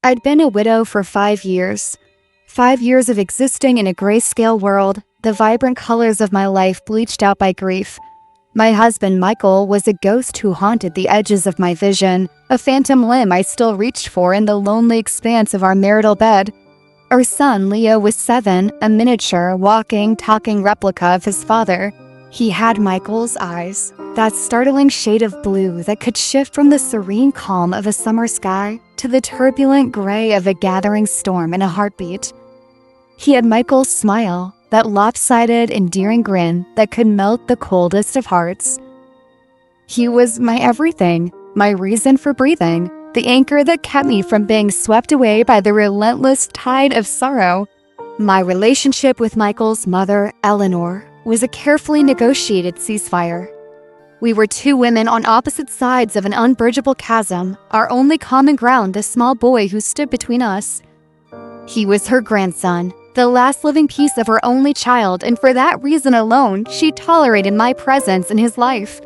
I'd been a widow for 5 years. 5 years of existing in a grayscale world, the vibrant colors of my life bleached out by grief. My husband, Michael, was a ghost who haunted the edges of my vision, a phantom limb I still reached for in the lonely expanse of our marital bed. Our son, Leo, was 7, a miniature, walking, talking replica of his father. He had Michael's eyes, that startling shade of blue that could shift from the serene calm of a summer sky to the turbulent gray of a gathering storm in a heartbeat. He had Michael's smile, that lopsided, endearing grin that could melt the coldest of hearts. He was my everything, my reason for breathing, the anchor that kept me from being swept away by the relentless tide of sorrow. My relationship with Michael's mother, Eleanor, was a carefully negotiated ceasefire. We were 2 women on opposite sides of an unbridgeable chasm, our only common ground a small boy who stood between us. He was her grandson, the last living piece of her only child, and for that reason alone, she tolerated my presence in his life.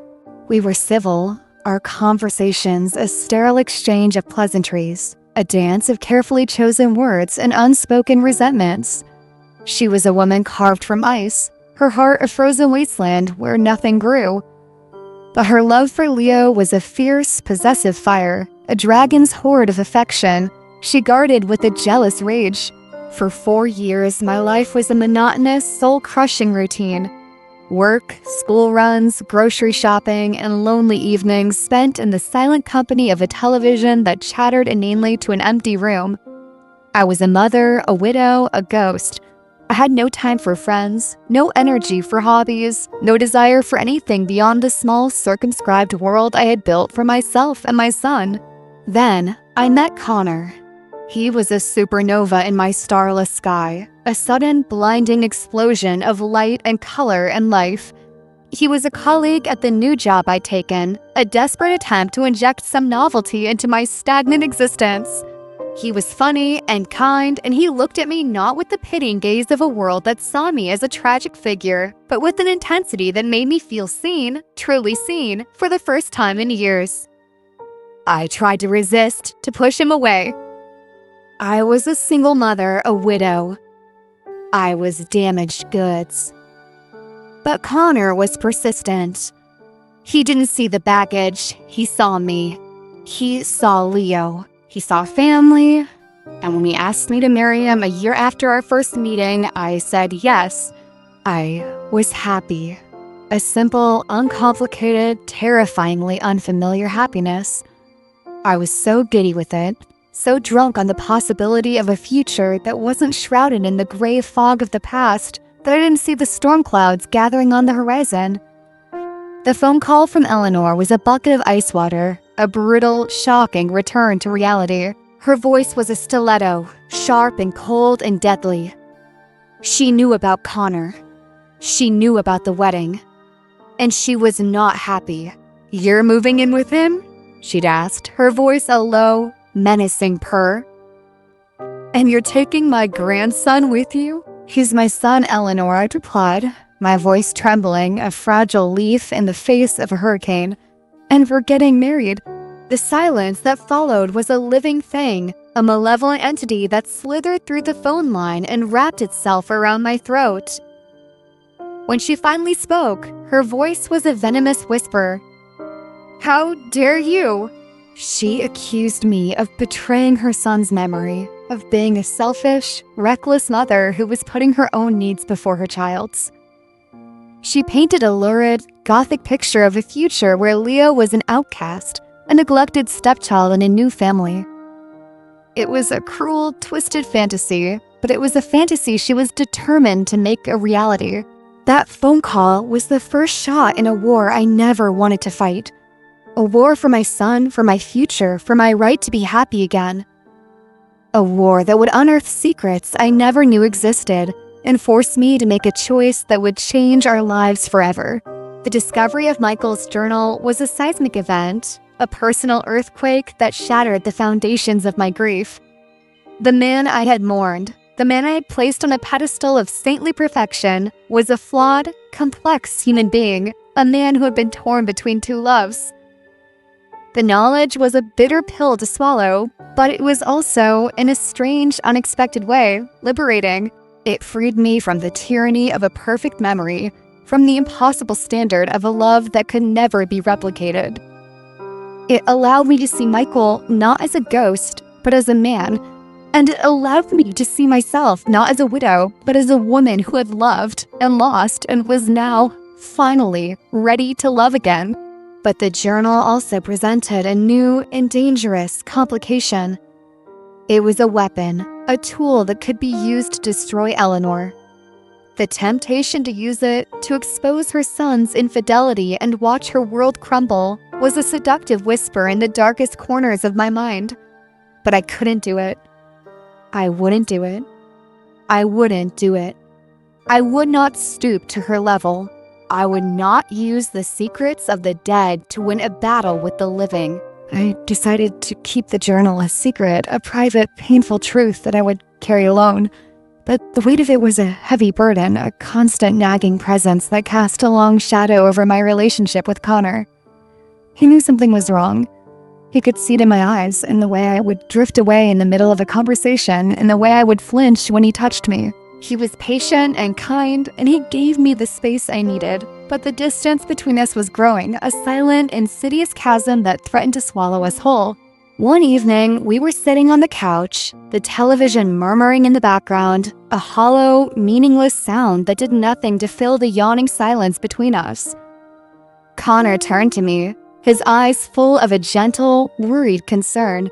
We were civil, our conversations a sterile exchange of pleasantries, a dance of carefully chosen words and unspoken resentments. She was a woman carved from ice, her heart a frozen wasteland where nothing grew. But her love for Leo was a fierce, possessive fire, a dragon's horde of affection she guarded with a jealous rage. For 4 years, my life was a monotonous, soul-crushing routine. Work, school runs, grocery shopping, and lonely evenings spent in the silent company of a television that chattered inanely to an empty room. I was a mother, a widow, a ghost. I had no time for friends, no energy for hobbies, no desire for anything beyond the small, circumscribed world I had built for myself and my son. Then, I met Connor. He was a supernova in my starless sky, a sudden, blinding explosion of light and color and life. He was a colleague at the new job I'd taken, a desperate attempt to inject some novelty into my stagnant existence. He was funny and kind, and he looked at me not with the pitying gaze of a world that saw me as a tragic figure, but with an intensity that made me feel seen, truly seen, for the first time in years. I tried to resist, to push him away. I was a single mother, a widow. I was damaged goods. But Connor was persistent. He didn't see the baggage, he saw me. He saw Leo. He saw family. And when he asked me to marry him a year after our first meeting, I said yes. I was happy. A simple, uncomplicated, terrifyingly unfamiliar happiness. I was so giddy with it. So drunk on the possibility of a future that wasn't shrouded in the gray fog of the past that I didn't see the storm clouds gathering on the horizon. The phone call from Eleanor was a bucket of ice water, a brutal, shocking return to reality. Her voice was a stiletto, sharp and cold and deadly. She knew about Connor. She knew about the wedding. And she was not happy. "You're moving in with him?" she'd asked, her voice a low, menacing purr. "And you're taking my grandson with you?" "He's my son, Eleanor," I'd replied, my voice trembling, a fragile leaf in the face of a hurricane. "And we're getting married." The silence that followed was a living thing, a malevolent entity that slithered through the phone line and wrapped itself around my throat. When she finally spoke, her voice was a venomous whisper. "How dare you?" She accused me of betraying her son's memory, of being a selfish, reckless mother who was putting her own needs before her child's. She painted a lurid, gothic picture of a future where Leo was an outcast, a neglected stepchild in a new family. It was a cruel, twisted fantasy, but it was a fantasy she was determined to make a reality. That phone call was the first shot in a war I never wanted to fight. A war for my son, for my future, for my right to be happy again. A war that would unearth secrets I never knew existed and force me to make a choice that would change our lives forever. The discovery of Michael's journal was a seismic event, a personal earthquake that shattered the foundations of my grief. The man I had mourned, the man I had placed on a pedestal of saintly perfection, was a flawed, complex human being, a man who had been torn between 2 loves. The knowledge was a bitter pill to swallow, but it was also, in a strange, unexpected way, liberating. It freed me from the tyranny of a perfect memory, from the impossible standard of a love that could never be replicated. It allowed me to see Michael not as a ghost, but as a man, and it allowed me to see myself not as a widow, but as a woman who had loved and lost and was now, finally, ready to love again. But the journal also presented a new and dangerous complication. It was a weapon, a tool that could be used to destroy Eleanor. The temptation to use it to expose her son's infidelity and watch her world crumble was a seductive whisper in the darkest corners of my mind. But I couldn't do it. I wouldn't do it. I wouldn't do it. I would not stoop to her level. I would not use the secrets of the dead to win a battle with the living. I decided to keep the journal a secret, a private, painful truth that I would carry alone. But the weight of it was a heavy burden, a constant nagging presence that cast a long shadow over my relationship with Connor. He knew something was wrong. He could see it in my eyes, in the way I would drift away in the middle of a conversation, in the way I would flinch when he touched me. He was patient and kind, and he gave me the space I needed. But the distance between us was growing, a silent, insidious chasm that threatened to swallow us whole. One evening, we were sitting on the couch, the television murmuring in the background, a hollow, meaningless sound that did nothing to fill the yawning silence between us. Connor turned to me, his eyes full of a gentle, worried concern.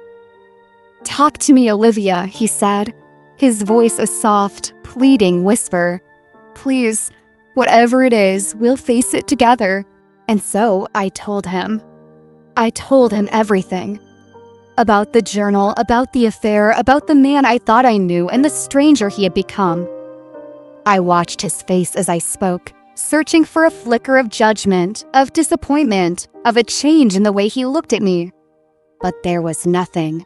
"Talk to me, Olivia," he said, his voice a soft, pleading whisper. "Please, whatever it is, we'll face it together." And so I told him. I told him everything. About the journal, about the affair, about the man I thought I knew, and the stranger he had become. I watched his face as I spoke, searching for a flicker of judgment, of disappointment, of a change in the way he looked at me. But there was nothing.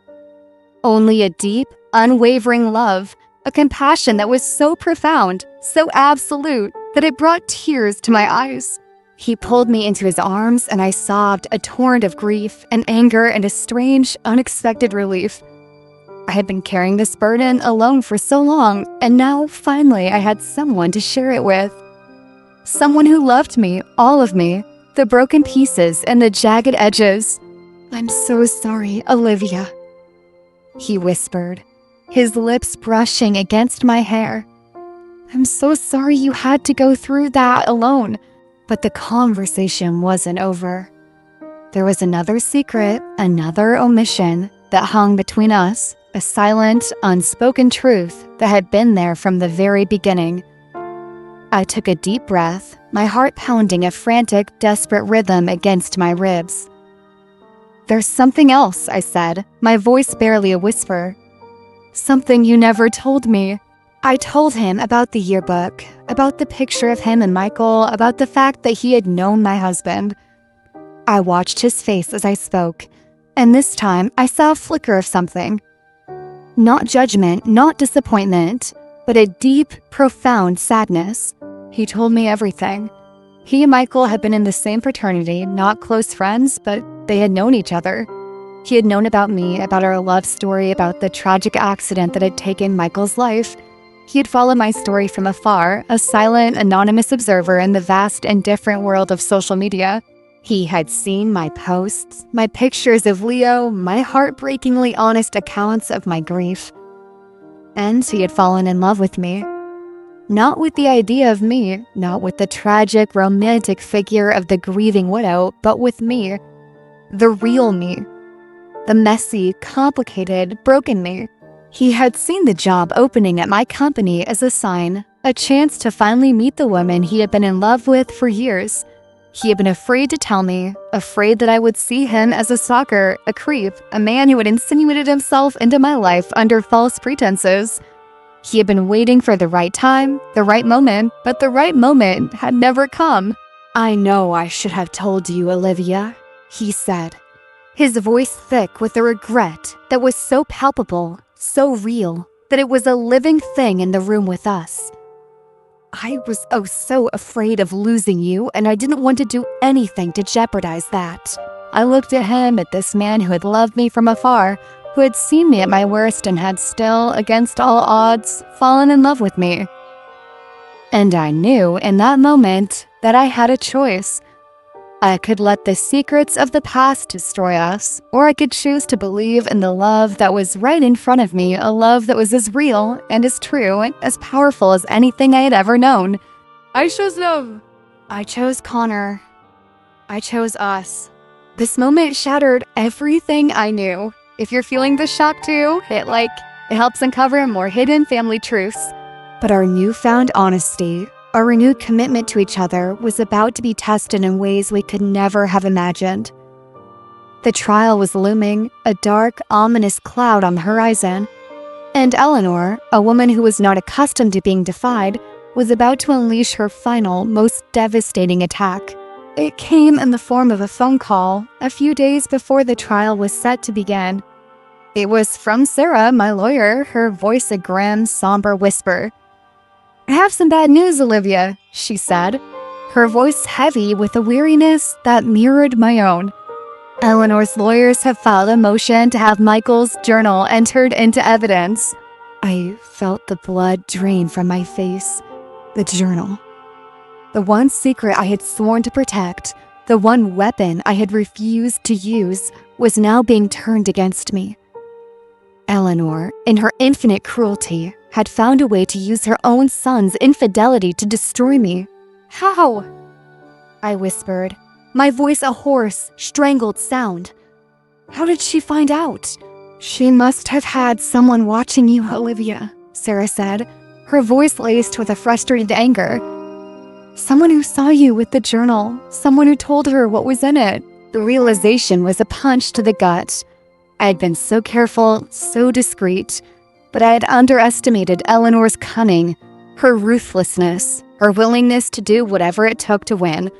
Only a deep, unwavering love, a compassion that was so profound, so absolute, that it brought tears to my eyes. He pulled me into his arms and I sobbed, a torrent of grief and anger and a strange, unexpected relief. I had been carrying this burden alone for so long, and now, finally, I had someone to share it with. Someone who loved me, all of me, the broken pieces and the jagged edges. "I'm so sorry, Olivia," he whispered, his lips brushing against my hair. "I'm so sorry you had to go through that alone." But the conversation wasn't over. There was another secret, another omission that hung between us, a silent, unspoken truth that had been there from the very beginning. I took a deep breath, my heart pounding a frantic, desperate rhythm against my ribs. "There's something else," I said, my voice barely a whisper. "Something you never told me." I told him about the yearbook, about the picture of him and Michael, about the fact that he had known my husband. I watched his face as I spoke, and this time I saw a flicker of something. Not judgment, not disappointment, but a deep, profound sadness. He told me everything. He and Michael had been in the same fraternity, not close friends, but they had known each other. He had known about me, about our love story, about the tragic accident that had taken Michael's life. He had followed my story from afar, a silent, anonymous observer in the vast and different world of social media. He had seen my posts, my pictures of Leo, my heartbreakingly honest accounts of my grief. And he had fallen in love with me. Not with the idea of me, not with the tragic, romantic figure of the grieving widow, but with me. The real me. The messy, complicated, broken me. He had seen the job opening at my company as a sign, a chance to finally meet the woman he had been in love with for years. He had been afraid to tell me, afraid that I would see him as a stalker, a creep, a man who had insinuated himself into my life under false pretenses. He had been waiting for the right time, the right moment, but the right moment had never come. "I know I should have told you, Olivia," he said, his voice thick with a regret that was so palpable, so real, that it was a living thing in the room with us. "I was so afraid of losing you, and I didn't want to do anything to jeopardize that." I looked at him, at this man who had loved me from afar, who had seen me at my worst and had still, against all odds, fallen in love with me. And I knew in that moment that I had a choice. I could let the secrets of the past destroy us, or I could choose to believe in the love that was right in front of me, a love that was as real and as true and as powerful as anything I had ever known. I chose love. I chose Connor. I chose us. This moment shattered everything I knew. If you're feeling the shock too, hit like. It helps uncover more hidden family truths. But our newfound honesty, our renewed commitment to each other was about to be tested in ways we could never have imagined. The trial was looming, a dark, ominous cloud on the horizon. And Eleanor, a woman who was not accustomed to being defied, was about to unleash her final, most devastating attack. It came in the form of a phone call a few days before the trial was set to begin. It was from Sarah, my lawyer, her voice a grim, somber whisper. "I have some bad news, Olivia," she said, her voice heavy with a weariness that mirrored my own. Eleanor's lawyers have filed a motion to have Michael's journal entered into evidence. I felt the blood drain from my face. The journal. The one secret I had sworn to protect, the one weapon I had refused to use, was now being turned against me. Eleanor, in her infinite cruelty, had found a way to use her own son's infidelity to destroy me. How? I whispered, my voice a hoarse, strangled sound. How did she find out? She must have had someone watching you, Olivia, Sarah said, her voice laced with a frustrated anger. Someone who saw you with the journal, someone who told her what was in it. The realization was a punch to the gut. I had been so careful, so discreet, but I had underestimated Eleanor's cunning, her ruthlessness, her willingness to do whatever it took to win.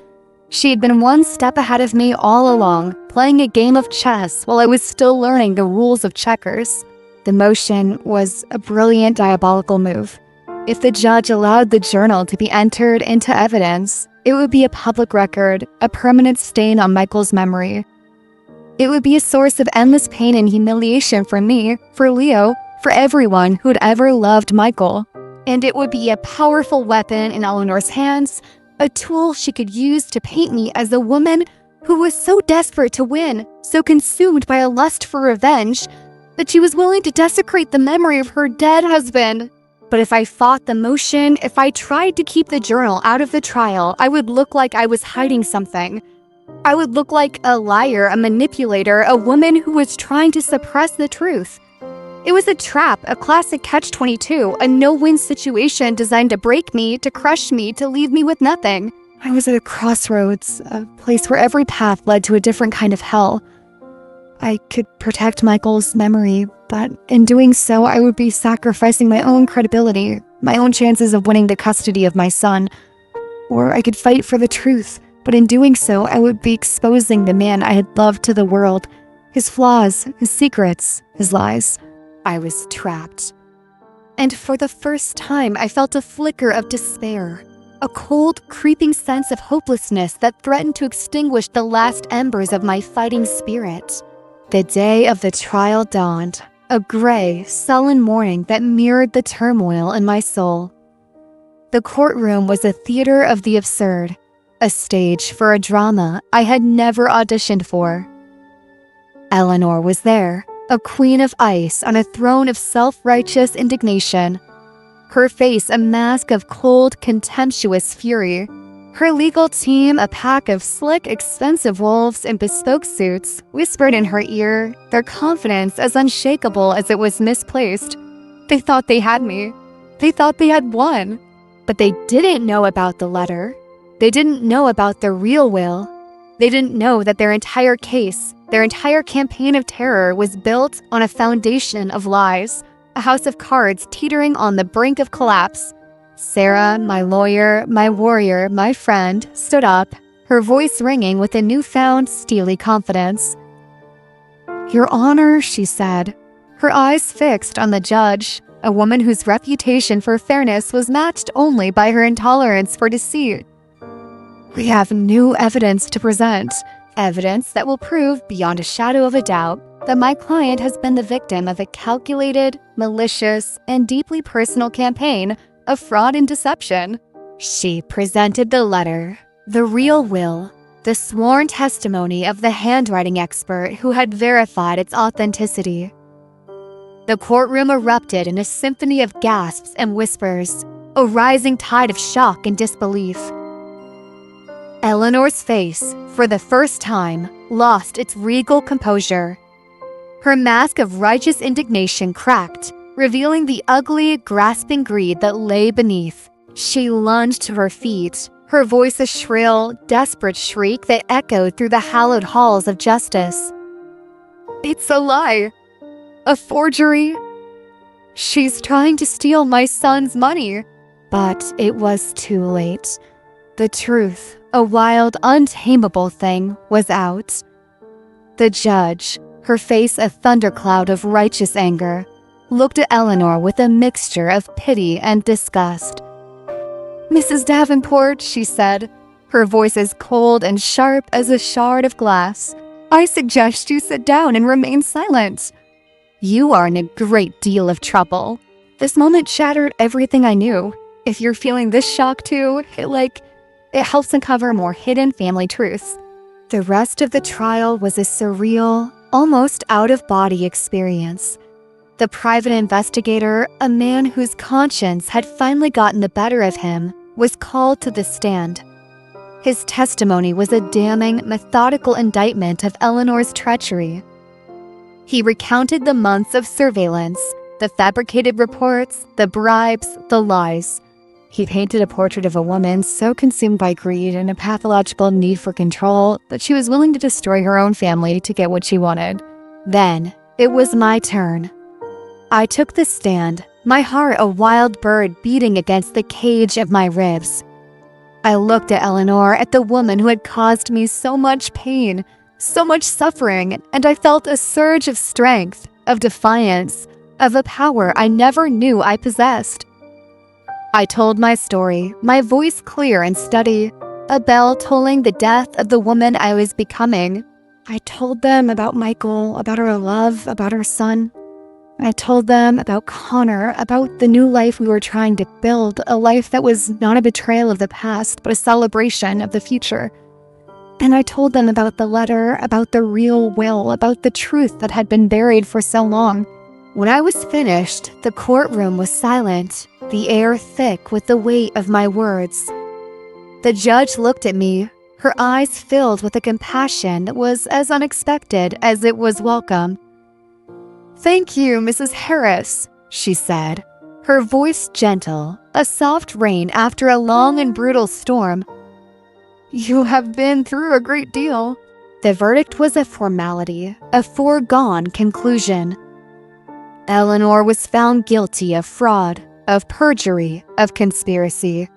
She had been one step ahead of me all along, playing a game of chess while I was still learning the rules of checkers. The motion was a brilliant diabolical move. If the judge allowed the journal to be entered into evidence, it would be a public record, a permanent stain on Michael's memory. It would be a source of endless pain and humiliation for me, for Leo, for everyone who'd ever loved Michael. And it would be a powerful weapon in Eleanor's hands, a tool she could use to paint me as a woman who was so desperate to win, so consumed by a lust for revenge, that she was willing to desecrate the memory of her dead husband. But if I fought the motion, if I tried to keep the journal out of the trial, I would look like I was hiding something. I would look like a liar, a manipulator, a woman who was trying to suppress the truth. It was a trap, a classic catch-22, a no-win situation designed to break me, to crush me, to leave me with nothing. I was at a crossroads, a place where every path led to a different kind of hell. I could protect Michael's memory, but in doing so, I would be sacrificing my own credibility, my own chances of winning the custody of my son. Or I could fight for the truth, but in doing so, I would be exposing the man I had loved to the world, his flaws, his secrets, his lies. I was trapped. And for the first time, I felt a flicker of despair, a cold, creeping sense of hopelessness that threatened to extinguish the last embers of my fighting spirit. The day of the trial dawned, a gray, sullen morning that mirrored the turmoil in my soul. The courtroom was a theater of the absurd, a stage for a drama I had never auditioned for. Eleanor was there, a queen of ice on a throne of self-righteous indignation, her face a mask of cold, contemptuous fury. Her legal team, a pack of slick, expensive wolves in bespoke suits, whispered in her ear, their confidence as unshakable as it was misplaced. They thought they had me. They thought they had won. But they didn't know about the letter. They didn't know about the real will. They didn't know that their entire case, their entire campaign of terror was built on a foundation of lies, a house of cards teetering on the brink of collapse. Sarah, my lawyer, my warrior, my friend, stood up, her voice ringing with a newfound steely confidence. "Your Honor," she said, her eyes fixed on the judge, a woman whose reputation for fairness was matched only by her intolerance for deceit. "We have new evidence to present, Evidence that will prove beyond a shadow of a doubt that my client has been the victim of a calculated, malicious, and deeply personal campaign of fraud and deception. She presented the letter, the real will, the sworn testimony of the handwriting expert who had verified its authenticity. The courtroom erupted in a symphony of gasps and whispers, a rising tide of shock and disbelief. Eleanor's face, for the first time, lost its regal composure. Her mask of righteous indignation cracked, revealing the ugly, grasping greed that lay beneath. She lunged to her feet, her voice a shrill, desperate shriek that echoed through the hallowed halls of justice. "It's a lie! A forgery! She's trying to steal my son's money!" But it was too late. The truth, a wild, untamable thing, was out. The judge, her face a thundercloud of righteous anger, looked at Eleanor with a mixture of pity and disgust. "Mrs. Davenport," she said, her voice as cold and sharp as a shard of glass, "I suggest you sit down and remain silent. You are in a great deal of trouble." This moment shattered everything I knew. If you're feeling this shock too, it helps uncover more hidden family truths. The rest of the trial was a surreal, almost out-of-body experience. The private investigator, a man whose conscience had finally gotten the better of him, was called to the stand. His testimony was a damning, methodical indictment of Eleanor's treachery. He recounted the months of surveillance, the fabricated reports, the bribes, the lies. He painted a portrait of a woman so consumed by greed and a pathological need for control that she was willing to destroy her own family to get what she wanted. Then, it was my turn. I took the stand, my heart a wild bird beating against the cage of my ribs. I looked at Eleanor, at the woman who had caused me so much pain, so much suffering, and I felt a surge of strength, of defiance, of a power I never knew I possessed. I told my story, my voice clear and steady, a bell tolling the death of the woman I was becoming. I told them about Michael, about our love, about our son. I told them about Connor, about the new life we were trying to build, a life that was not a betrayal of the past, but a celebration of the future. And I told them about the letter, about the real will, about the truth that had been buried for so long. When I was finished, the courtroom was silent, the air thick with the weight of my words. The judge looked at me, her eyes filled with a compassion that was as unexpected as it was welcome. "Thank you, Mrs. Harris," she said, her voice gentle, a soft rain after a long and brutal storm. "You have been through a great deal." The verdict was a formality, a foregone conclusion. Eleanor was found guilty of fraud, of perjury, of conspiracy.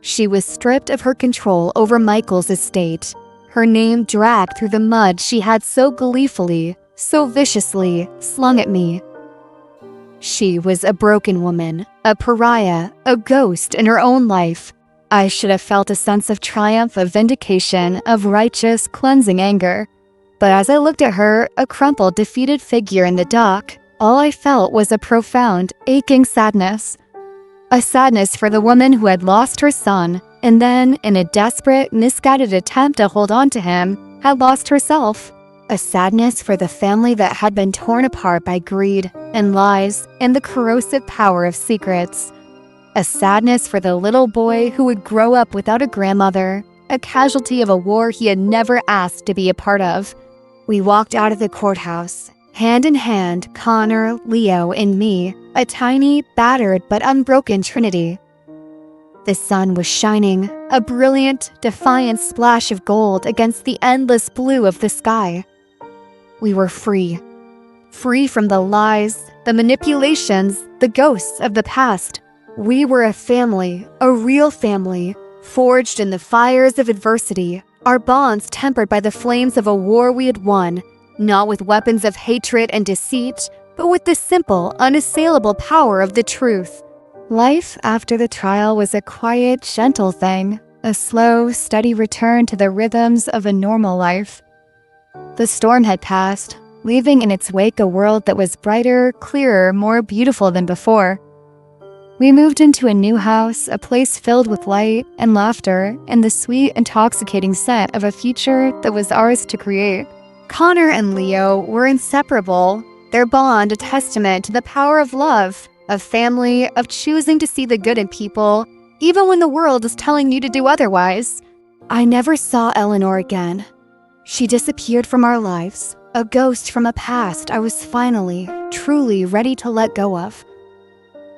She was stripped of her control over Michael's estate, her name dragged through the mud she had so gleefully, so viciously slung at me. She was a broken woman, a pariah, a ghost in her own life. I should have felt a sense of triumph, of vindication, of righteous, cleansing anger. But as I looked at her, a crumpled, defeated figure in the dock, all I felt was a profound, aching sadness. A sadness for the woman who had lost her son, and then, in a desperate, misguided attempt to hold on to him, had lost herself. A sadness for the family that had been torn apart by greed and lies and the corrosive power of secrets. A sadness for the little boy who would grow up without a grandmother, a casualty of a war he had never asked to be a part of. We walked out of the courthouse, hand in hand, Connor, Leo, and me, a tiny, battered but unbroken trinity. The sun was shining, a brilliant, defiant splash of gold against the endless blue of the sky. We were free. Free from the lies, the manipulations, the ghosts of the past. We were a family, a real family, forged in the fires of adversity, our bonds tempered by the flames of a war we had won, not with weapons of hatred and deceit, but with the simple, unassailable power of the truth. Life after the trial was a quiet, gentle thing, a slow, steady return to the rhythms of a normal life. The storm had passed, leaving in its wake a world that was brighter, clearer, more beautiful than before. We moved into a new house, a place filled with light and laughter, and the sweet, intoxicating scent of a future that was ours to create. Connor and Leo were inseparable, their bond a testament to the power of love, of family, of choosing to see the good in people, even when the world is telling you to do otherwise. I never saw Eleanor again. She disappeared from our lives, a ghost from a past I was finally, truly ready to let go of.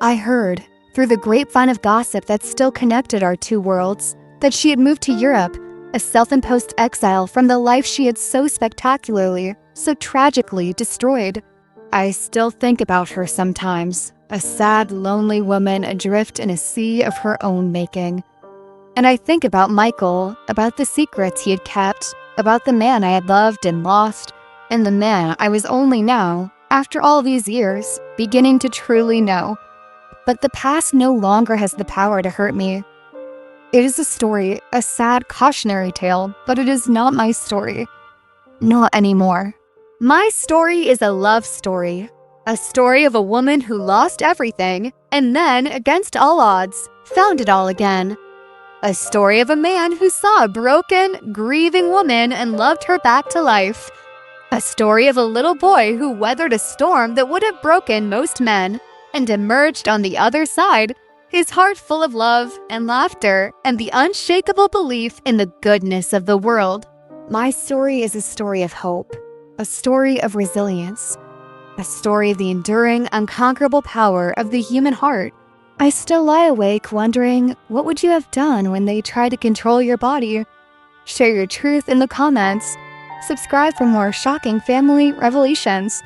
I heard, through the grapevine of gossip that still connected our two worlds, that she had moved to Europe, a self-imposed exile from the life she had so spectacularly, so tragically destroyed. I still think about her sometimes, a sad, lonely woman adrift in a sea of her own making. And I think about Michael, about the secrets he had kept, about the man I had loved and lost, and the man I was only now, after all these years, beginning to truly know. But the past no longer has the power to hurt me. It is a story, a sad cautionary tale, but it is not my story. Not anymore. My story is a love story. A story of a woman who lost everything, and then, against all odds, found it all again. A story of a man who saw a broken, grieving woman and loved her back to life. A story of a little boy who weathered a storm that would have broken most men, and emerged on the other side, his heart full of love and laughter and the unshakable belief in the goodness of the world. My story is a story of hope, a story of resilience, a story of the enduring, unconquerable power of the human heart. I still lie awake wondering, what would you have done when they tried to control your body? Share your truth in the comments. Subscribe for more shocking family revelations.